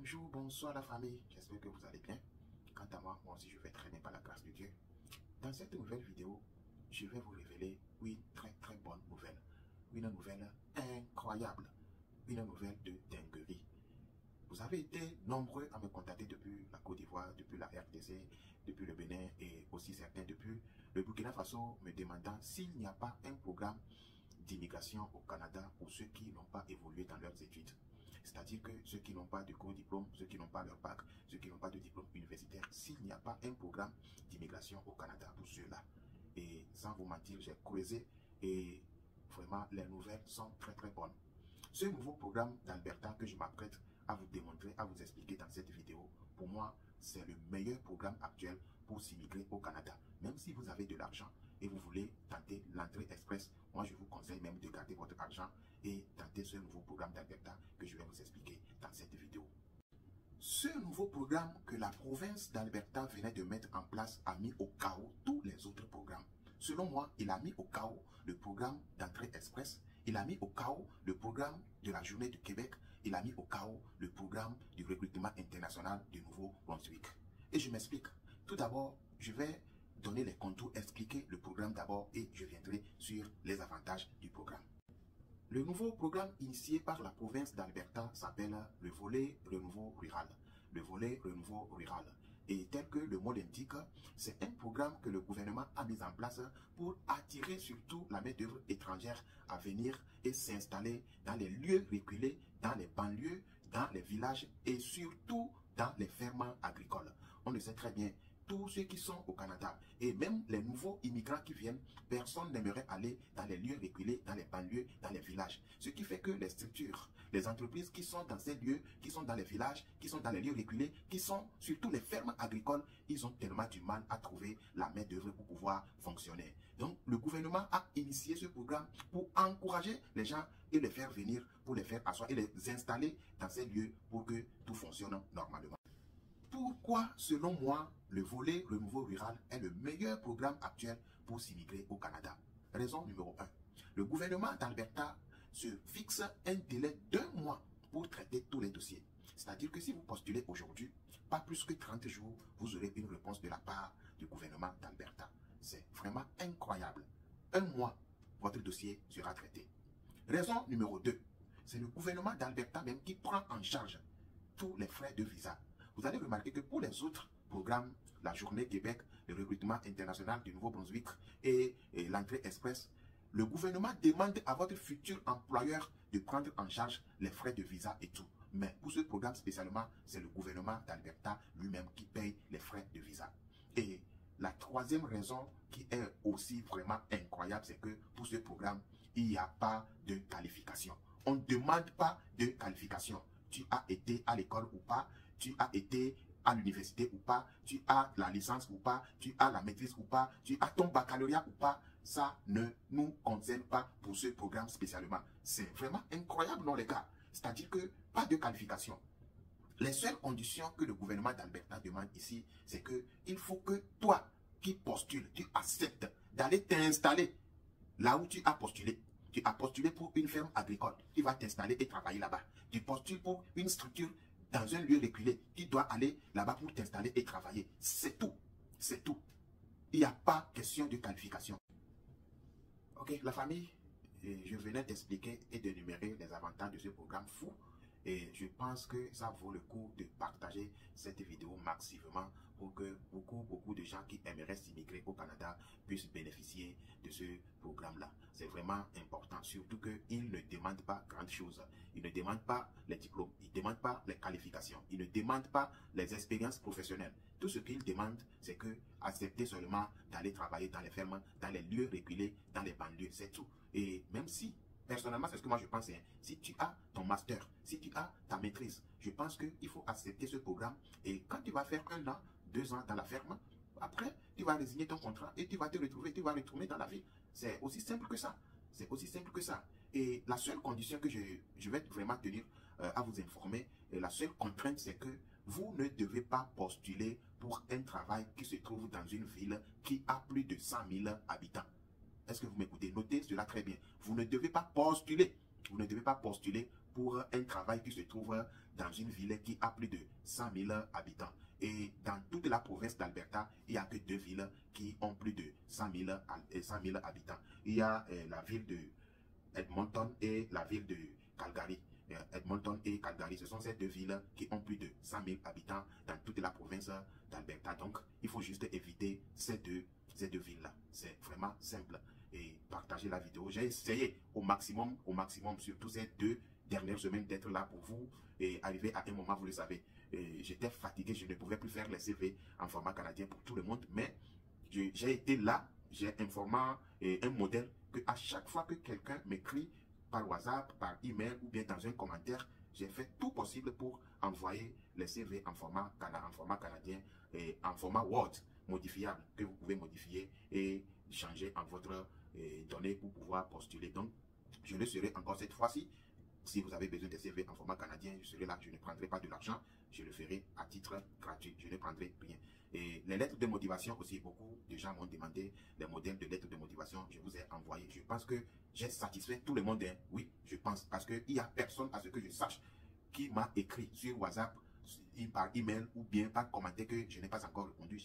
Bonjour, bonsoir la famille, j'espère que vous allez bien. Quant à moi, moi aussi je vais très bien par la grâce de Dieu. Dans cette nouvelle vidéo, je vais vous révéler une très bonne nouvelle. Une nouvelle incroyable, une nouvelle de dinguerie. Vous avez été nombreux à me contacter depuis la Côte d'Ivoire, depuis la RDC, depuis le Bénin et aussi certains depuis le Burkina Faso me demandant s'il n'y a pas un programme d'immigration au Canada pour ceux qui n'ont pas évolué dans leurs études. C'est-à-dire que ceux qui n'ont pas de gros diplôme, ceux qui n'ont pas leur bac, ceux qui n'ont pas de diplôme universitaire, s'il n'y a pas un programme d'immigration au Canada pour ceux-là. Et sans vous mentir, j'ai creusé et vraiment les nouvelles sont très bonnes. Ce nouveau programme d'Alberta que je m'apprête à vous démontrer, à vous expliquer dans cette vidéo, pour moi, c'est le meilleur programme actuel pour s'immigrer au Canada. Même si vous avez de l'argent et vous voulez tenter l'entrée express, moi je vous conseille même de garder votre argent et tenter ce nouveau programme d'Alberta que je vais vous expliquer dans cette vidéo. Ce nouveau programme que la province d'Alberta venait de mettre en place a mis au chaos tous les autres programmes. Selon moi, il a mis au chaos le programme d'entrée express, il a mis au chaos le programme de la journée du Québec, il a mis au chaos le programme du recrutement international du Nouveau-Brunswick. Et je m'explique. Tout d'abord, je vais donner les contours, expliquer le programme d'abord et je viendrai sur les avantages du programme. Le nouveau programme initié par la province d'Alberta s'appelle le volet renouveau rural. Le volet renouveau rural. Et tel que le mot l'indique, c'est un programme que le gouvernement a mis en place pour attirer surtout la main-d'œuvre étrangère à venir et s'installer dans les lieux reculés, dans les banlieues, dans les villages et surtout dans les fermes agricoles. On le sait très bien. Tous ceux qui sont au Canada et même les nouveaux immigrants qui viennent, personne n'aimerait aller dans les lieux reculés, dans les banlieues, dans les villages. Ce qui fait que les structures, les entreprises qui sont dans ces lieux, qui sont dans les villages, qui sont dans les lieux reculés, qui sont surtout les fermes agricoles, ils ont tellement du mal à trouver la main-d'œuvre pour pouvoir fonctionner. Donc le gouvernement a initié ce programme pour encourager les gens et les faire venir, pour les faire asseoir et les installer dans ces lieux pour que tout fonctionne normalement. Pourquoi, selon moi, le volet renouveau rural est le meilleur programme actuel pour s'immigrer au Canada? Raison numéro 1. Le gouvernement d'Alberta se fixe un délai d'1 mois pour traiter tous les dossiers. C'est-à-dire que si vous postulez aujourd'hui, pas plus que 30 jours, vous aurez une réponse de la part du gouvernement d'Alberta. C'est vraiment incroyable. 1 mois, votre dossier sera traité. Raison numéro 2. C'est le gouvernement d'Alberta même qui prend en charge tous les frais de visa. Vous allez remarquer que pour les autres programmes, la Journée Québec, le recrutement international du Nouveau-Brunswick et l'entrée express, le gouvernement demande à votre futur employeur de prendre en charge les frais de visa et tout. Mais pour ce programme spécialement, c'est le gouvernement d'Alberta lui-même qui paye les frais de visa. Et la troisième raison qui est aussi vraiment incroyable, c'est que pour ce programme, il n'y a pas de qualification. On ne demande pas de qualification. Tu as été à l'école ou pas, tu as été à l'université ou pas, tu as la licence ou pas, tu as la maîtrise ou pas, tu as ton baccalauréat ou pas, ça ne nous concerne pas pour ce programme spécialement. C'est vraiment incroyable, non les gars? C'est-à-dire que pas de qualification. Les seules conditions que le gouvernement d'Alberta demande ici, c'est qu'il faut que toi qui postules, tu acceptes d'aller t'installer là où tu as postulé. Tu as postulé pour une ferme agricole, tu vas t'installer et travailler là-bas. Tu postules pour une structure dans un lieu reculé, tu dois aller là-bas pour t'installer et travailler. C'est tout. C'est tout. Il n'y a pas question de qualification. Ok, la famille, je venais d'expliquer et d'énumérer les avantages de ce programme fou. Et je pense que ça vaut le coup de partager cette vidéo massivement pour que beaucoup de gens qui aimeraient s'immigrer au Canada puissent bénéficier de ce programme-là. C'est vraiment important, surtout qu'il ne demande pas grand chose. Il ne demande pas les diplômes, il ne demande pas les qualifications, il ne demande pas les expériences professionnelles. Tout ce qu'il demande, c'est que accepter seulement d'aller travailler dans les fermes, dans les lieux reculés, dans les banlieues, c'est tout. Et même si personnellement, c'est ce que moi je pense. Si tu as ton master, si tu as ta maîtrise, je pense qu'il faut accepter ce programme. Et quand tu vas faire 1 an, 2 ans dans la ferme, après, tu vas résigner ton contrat et tu vas te retrouver, tu vas retourner dans la ville. C'est aussi simple que ça. C'est aussi simple que ça. Et la seule condition que je vais vraiment tenir à vous informer, et la seule contrainte, c'est que vous ne devez pas postuler pour un travail qui se trouve dans une ville qui a plus de 100 000 habitants. Est-ce que vous m'écoutez? Notez cela très bien. Vous ne devez pas postuler. Vous ne devez pas postuler pour un travail qui se trouve dans une ville qui a plus de 100 000 habitants. Et dans toute la province d'Alberta, il n'y a que 2 villes qui ont plus de 100 000 habitants. Il y a la ville de Edmonton et la ville de Calgary. Edmonton et Calgary, ce sont ces 2 villes qui ont plus de 100 000 habitants dans toute la province d'Alberta. Donc, il faut juste éviter ces deux villes-là. C'est vraiment simple. Et partager la vidéo. J'ai essayé au maximum, surtout ces 2 dernières semaines, d'être là pour vous. Et arrivé à un moment, vous le savez, j'étais fatigué, je ne pouvais plus faire les CV en format canadien pour tout le monde. Mais j'ai été là, j'ai informé un modèle que à chaque fois que quelqu'un m'écrit par WhatsApp, par email ou bien dans un commentaire, j'ai fait tout possible pour envoyer les CV en format canadien et en format Word modifiable que vous pouvez modifier et changer en votre données pour pouvoir postuler. Donc, je le serai encore cette fois-ci. Si vous avez besoin de CV en format canadien, je serai là, je ne prendrai pas de l'argent, je le ferai à titre gratuit, je ne prendrai rien. Et les lettres de motivation aussi, beaucoup de gens m'ont demandé les modèles de lettres de motivation, je vous ai envoyé. Je pense que j'ai satisfait tout le monde, hein. Oui, je pense, parce qu'il n'y a personne, à ce que je sache, qui m'a écrit sur WhatsApp, par email ou bien par commentaire que je n'ai pas encore répondu.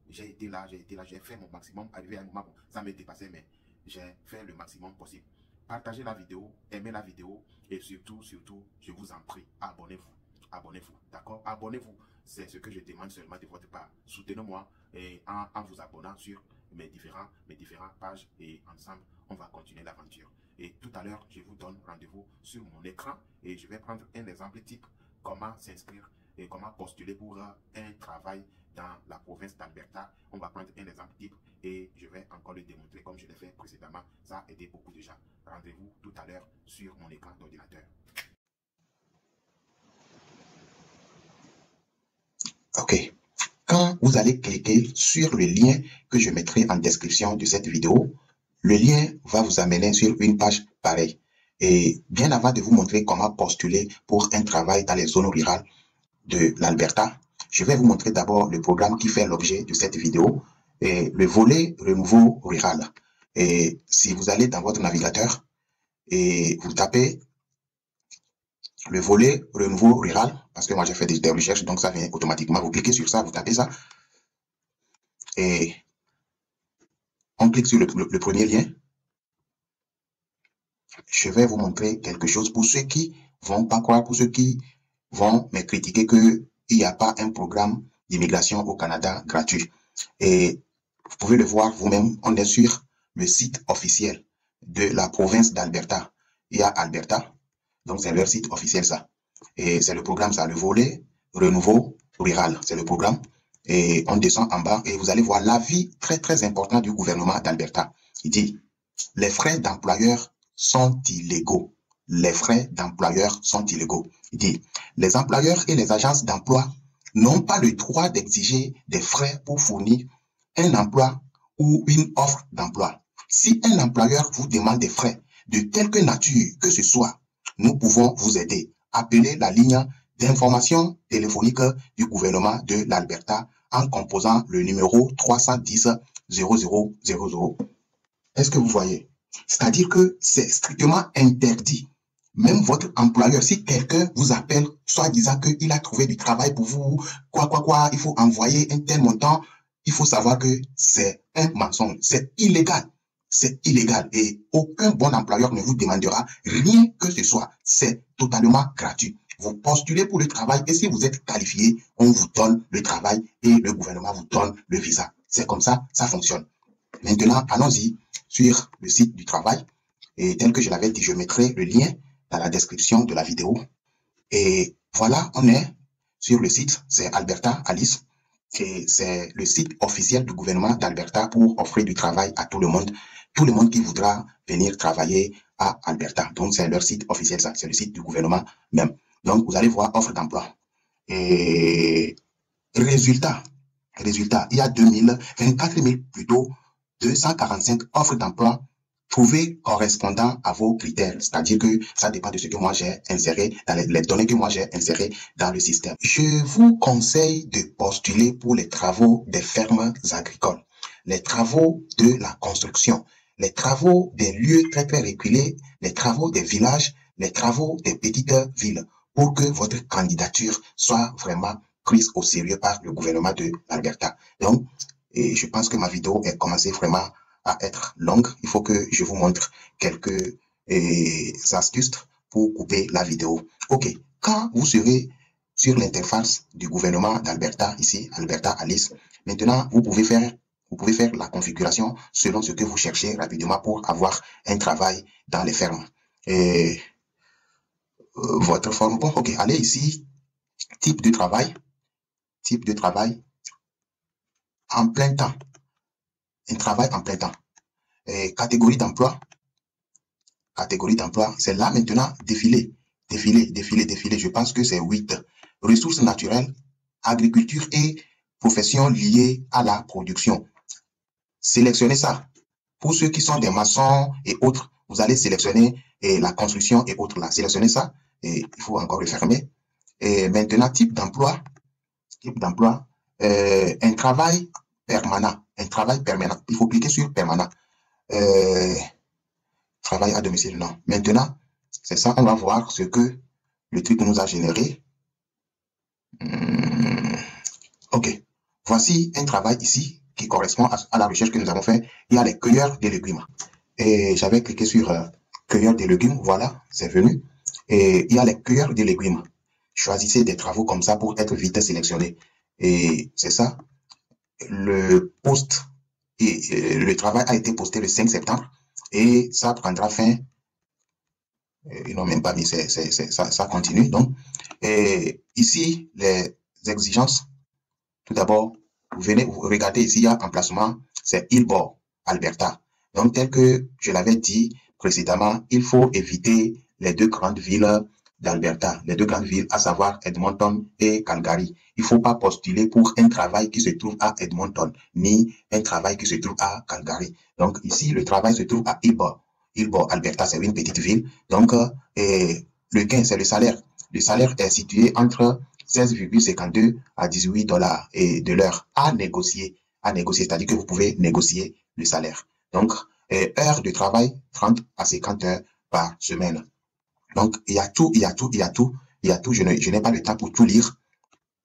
J'ai été là, j'ai fait mon maximum. Arrivé à un moment, bon, ça m'est dépassé, mais j'ai fait le maximum possible. Partagez la vidéo, aimez la vidéo et surtout, je vous en prie, abonnez-vous. Abonnez-vous, d'accord? Abonnez-vous, c'est ce que je demande seulement de votre part. Soutenez-moi en vous abonnant sur mes différentes pages et ensemble, on va continuer l'aventure. Et tout à l'heure, je vous donne rendez-vous sur mon écran et je vais prendre un exemple type, comment s'inscrire et comment postuler pour un travail dans la province d'Alberta. On va prendre un exemple type et je vais encore le démontrer comme je l'ai fait précédemment. Ça a aidé beaucoup de gens. Rendez-vous tout à l'heure sur mon écran d'ordinateur. Ok. Quand vous allez cliquer sur le lien que je mettrai en description de cette vidéo, le lien va vous amener sur une page pareille. Et bien avant de vous montrer comment postuler pour un travail dans les zones rurales de l'Alberta, je vais vous montrer d'abord le programme qui fait l'objet de cette vidéo, et le volet renouveau rural. Et si vous allez dans votre navigateur et vous tapez le volet renouveau rural, parce que moi j'ai fait des recherches, donc ça vient automatiquement, vous cliquez sur ça, vous tapez ça, et on clique sur le premier lien. Je vais vous montrer quelque chose pour ceux qui vont pas croire, pour ceux qui vont me critiquer qu'il n'y a pas un programme d'immigration au Canada gratuit. Et vous pouvez le voir vous-même, on est sur le site officiel de la province d'Alberta. Il y a Alberta, donc c'est leur site officiel ça. Et c'est le programme ça, le volet renouveau rural, c'est le programme. Et on descend en bas et vous allez voir l'avis très très important du gouvernement d'Alberta. Il dit, les frais d'employeur sont illégaux. Les frais d'employeur sont illégaux. Il dit, les employeurs et les agences d'emploi n'ont pas le droit d'exiger des frais pour fournir un emploi ou une offre d'emploi. Si un employeur vous demande des frais de quelque nature que ce soit, nous pouvons vous aider. Appelez la ligne d'information téléphonique du gouvernement de l'Alberta en composant le numéro 310 0000. Est-ce que vous voyez? C'est-à-dire que c'est strictement interdit. Même votre employeur, si quelqu'un vous appelle, soit disant qu'il a trouvé du travail pour vous, il faut envoyer un tel montant, il faut savoir que c'est un mensonge, c'est illégal. C'est illégal et aucun bon employeur ne vous demandera rien que ce soit. C'est totalement gratuit. Vous postulez pour le travail et si vous êtes qualifié, on vous donne le travail et le gouvernement vous donne le visa. C'est comme ça, ça fonctionne. Maintenant, allons-y sur le site du travail. Et tel que je l'avais dit, je mettrai le lien dans la description de la vidéo. Et voilà, on est sur le site, c'est Alberta Alice. Et c'est le site officiel du gouvernement d'Alberta pour offrir du travail à tout le monde qui voudra venir travailler à Alberta. Donc, c'est leur site officiel, ça, c'est le site du gouvernement même. Donc, vous allez voir offre d'emploi. Et résultat, il y a 24 000 plutôt, 245 offres d'emploi trouvées correspondant à vos critères. C'est-à-dire que ça dépend de ce que moi j'ai inséré, dans les données que moi j'ai insérées dans le système. Je vous conseille de postuler pour les travaux des fermes agricoles, les travaux de la construction, les travaux des lieux très très reculés, les travaux des villages, les travaux des petites villes pour que votre candidature soit vraiment prise au sérieux par le gouvernement de l'Alberta. Donc, je pense que ma vidéo est commencée vraiment à être longue. Il faut que je vous montre quelques astuces pour couper la vidéo. OK. Quand vous serez sur l'interface du gouvernement d'Alberta, ici, Alberta Alice, maintenant, vous pouvez faire la configuration selon ce que vous cherchez rapidement pour avoir un travail dans les fermes. Et votre forme, bon, OK, allez ici, type de travail, en plein temps, un travail en plein temps. Et catégorie d'emploi, c'est là maintenant, défiler, je pense que c'est 8. Ressources naturelles, agriculture et professions liées à la production. Sélectionnez ça. Pour ceux qui sont des maçons et autres, vous allez sélectionner la construction et autres là. Sélectionnez ça. Et il faut encore le fermer. Et maintenant, type d'emploi, un travail permanent. Il faut cliquer sur permanent. Travail à domicile, non. Maintenant, c'est ça, on va voir ce que le truc nous a généré. OK. Voici un travail ici qui correspond à la recherche que nous avons fait. Il y a les cueilleurs de légumes. Et j'avais cliqué sur cueilleurs de légumes. Voilà, c'est venu. Et il y a les cueilleurs de légumes. Choisissez des travaux comme ça pour être vite sélectionné. Et c'est ça. Le post et le travail a été posté le 5 septembre. Et ça prendra fin. Ils n'ont même pas mis, ça continue. Donc, ici, les exigences. Tout d'abord, vous regardez ici, il y a emplacement, c'est Hillsboro, Alberta. Donc, tel que je l'avais dit précédemment, il faut éviter les deux grandes villes d'Alberta, les deux grandes villes, à savoir Edmonton et Calgary. Il ne faut pas postuler pour un travail qui se trouve à Edmonton, ni un travail qui se trouve à Calgary. Donc, ici, le travail se trouve à Hillsboro. Hillsboro, Alberta, c'est une petite ville. Donc, le gain, c'est le salaire. Le salaire est situé entre 16,52 à 18 $ et de l'heure à négocier, c'est-à-dire que vous pouvez négocier le salaire. Donc, heures de travail, 30 à 50 heures par semaine. Donc, il y a tout, je n'ai pas le temps pour tout lire.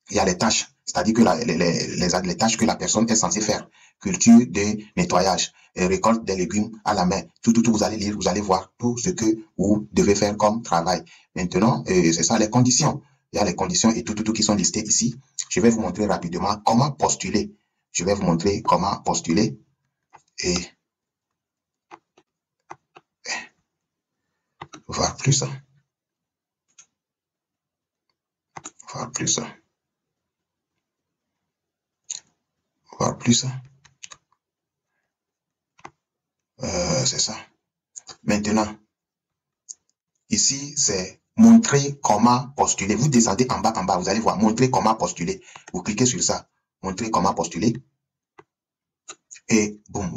Il y a les tâches, c'est-à-dire que les tâches que la personne est censée faire. Culture de nettoyage, récolte des légumes à la main. Tout, vous allez lire, vous allez voir tout ce que vous devez faire comme travail. Maintenant, c'est ça les conditions. Il y a les conditions et tout qui sont listées ici. Je vais vous montrer rapidement comment postuler. Et voir plus. C'est ça. Maintenant, ici, c'est montrer comment postuler. Vous descendez en bas, vous allez voir montrer comment postuler. Vous cliquez sur ça, montrer comment postuler. Et bon,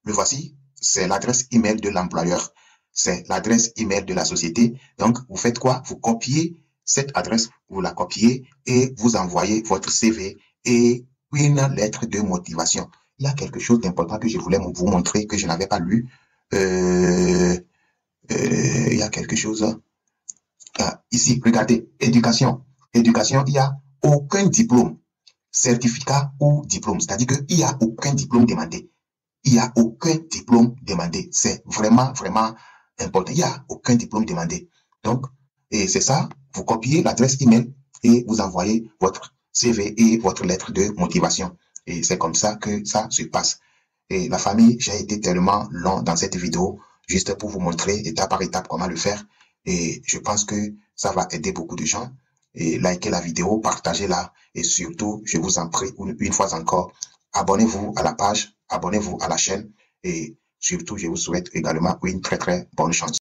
le voici, c'est l'adresse email de l'employeur. C'est l'adresse email de la société. Donc, vous faites quoi? Vous copiez cette adresse, vous la copiez et vous envoyez votre CV et une lettre de motivation. Il y a quelque chose d'important que je voulais vous montrer, que je n'avais pas lu. Il y a quelque chose. Ici, regardez, éducation. Éducation, il n'y a aucun diplôme, certificat ou diplôme. C'est-à-dire qu'il n'y a aucun diplôme demandé. C'est vraiment, vraiment important. Il n'y a aucun diplôme demandé. Donc, et c'est ça, vous copiez l'adresse email et vous envoyez votre CV et votre lettre de motivation. Et c'est comme ça que ça se passe. Et la famille, j'ai été tellement long dans cette vidéo, juste pour vous montrer étape par étape comment le faire. Et je pense que ça va aider beaucoup de gens. Et likez la vidéo, partagez-la. Et surtout, je vous en prie, une fois encore, abonnez-vous à la page, abonnez-vous à la chaîne. Et surtout, je vous souhaite également une très, très bonne chance.